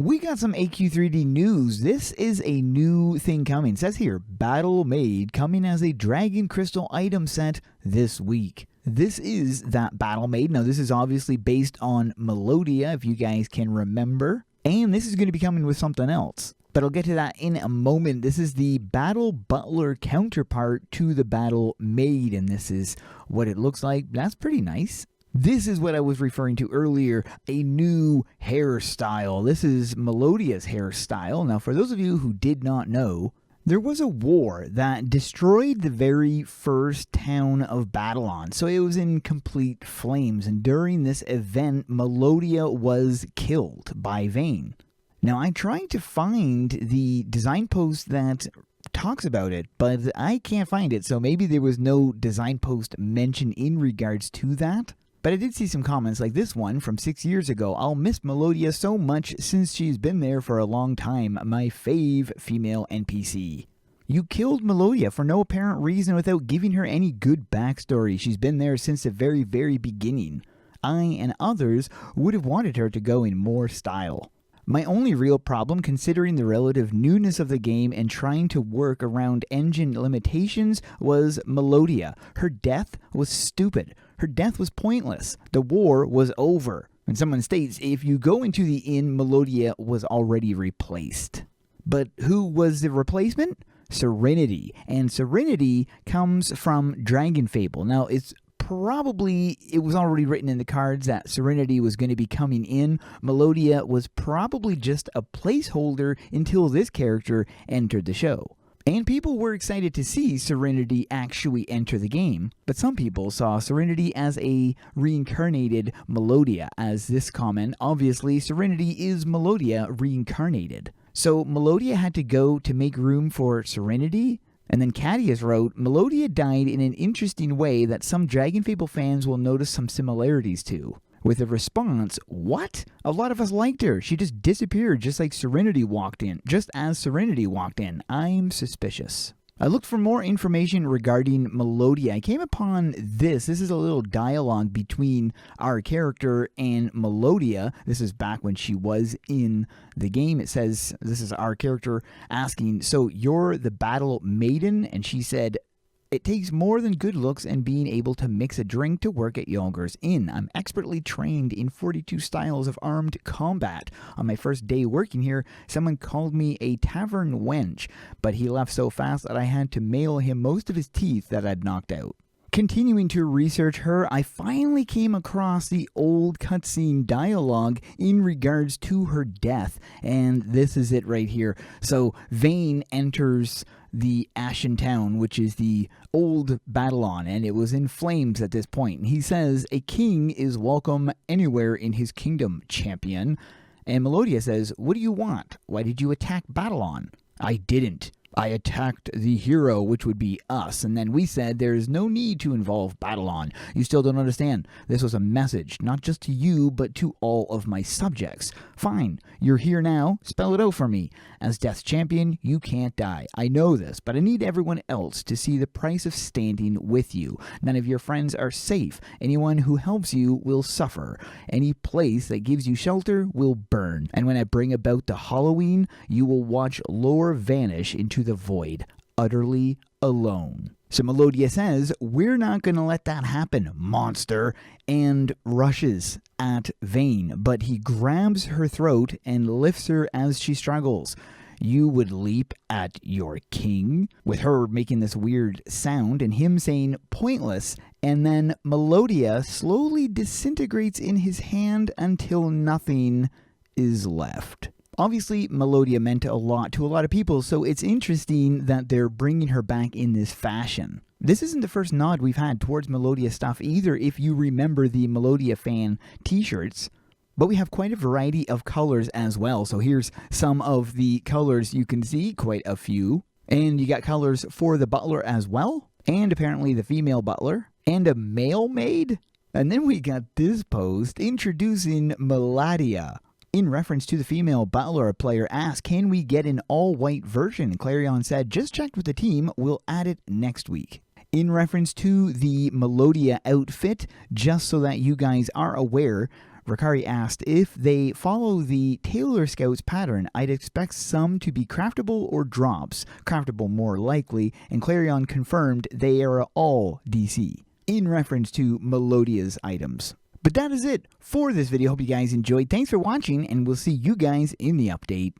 We got some AQ3D news. This is a new thing coming. It says here, Battle Made coming as a Dragon Crystal item set this week. This is that Battle Made. Now, this is obviously based on Melodia, if you guys can remember. And this is going to be coming with something else. But I'll get to that in a moment. This is the Battle Butler counterpart to the Battle Maid, and this is what it looks like. That's pretty nice. This is what I was referring to earlier, a new hairstyle. This is Melodia's hairstyle. Now, for those of you who did not know, there was a war that destroyed the very first town of Babylon. So it was in complete flames, and during this event, Melodia was killed by Vane. Now, I tried to find the design post that talks about it, but I can't find it, so maybe there was no design post mentioned in regards to that. But I did see some comments like this one from 6 years ago. I'll miss Melodia so much since she's been there for a long time. My fave female NPC. You killed Melodia for no apparent reason without giving her any good backstory. She's been there since the very, very beginning. I and others would have wanted her to go in more style. My only real problem, considering the relative newness of the game and trying to work around engine limitations, was Melodia. Her death was stupid. Her death was pointless. The war was over. And someone states, if you go into the inn, Melodia was already replaced. But who was the replacement? Serenity. And Serenity comes from Dragon Fable. Now, it was already written in the cards that Serenity was going to be coming in. Melodia was probably just a placeholder until this character entered the show. And people were excited to see Serenity actually enter the game, but some people saw Serenity as a reincarnated Melodia. As this comment, obviously Serenity is Melodia reincarnated. So Melodia had to go to make room for Serenity. And then Cadius wrote, Melodia died in an interesting way that some Dragon Fable fans will notice some similarities to. With a response, what? A lot of us liked her. She just disappeared just like Serenity walked in. Just as Serenity walked in. I'm suspicious. I looked for more information regarding Melodia. I came upon this. This is a little dialogue between our character and Melodia. This is back when she was in the game. It says, this is our character asking, so you're the battle maiden? And she said, it takes more than good looks and being able to mix a drink to work at Yolger's Inn. I'm expertly trained in 42 styles of armed combat. On my first day working here, someone called me a tavern wench, but he left so fast that I had to mail him most of his teeth that I'd knocked out. Continuing to research her, I finally came across the old cutscene dialogue in regards to her death, and this is it right here. So Vane enters the Ashen Town, which is the old Babylon, and it was in flames at this point. And he says, a king is welcome anywhere in his kingdom, champion. And Melodia says, what do you want? Why did you attack Babylon? I didn't. I attacked the hero, which would be us, and then we said there is no need to involve Babylon. You still don't understand. This was a message, not just to you, but to all of my subjects. Fine, you're here now. Spell it out for me. As Death's champion, you can't die. I know this, but I need everyone else to see the price of standing with you. None of your friends are safe. Anyone who helps you will suffer. Any place that gives you shelter will burn. And when I bring about the Halloween, you will watch lore vanish into the void, utterly alone. So Melodia says, we're not going to let that happen, monster, and rushes at Vane, but he grabs her throat and lifts her as she struggles. You would leap at your king, with her making this weird sound and him saying pointless, and then Melodia slowly disintegrates in his hand until nothing is left. Obviously, Melodia meant a lot to a lot of people, so it's interesting that they're bringing her back in this fashion. This isn't the first nod we've had towards Melodia stuff either, if you remember the Melodia fan t-shirts. But we have quite a variety of colors as well, so here's some of the colors you can see, quite a few. And you got colors for the butler as well, and apparently the female butler, and a male maid. And then we got this post introducing Melodia. In reference to the female butler, a player asked, can we get an all-white version? Clarion said, just checked with the team, we'll add it next week. In reference to the Melodia outfit, just so that you guys are aware, Rakari asked, if they follow the Tailor Scouts pattern, I'd expect some to be craftable or drops. Craftable more likely, and Clarion confirmed they are all DC, in reference to Melodia's items. But that is it for this video. Hope you guys enjoyed. Thanks for watching, and we'll see you guys in the update.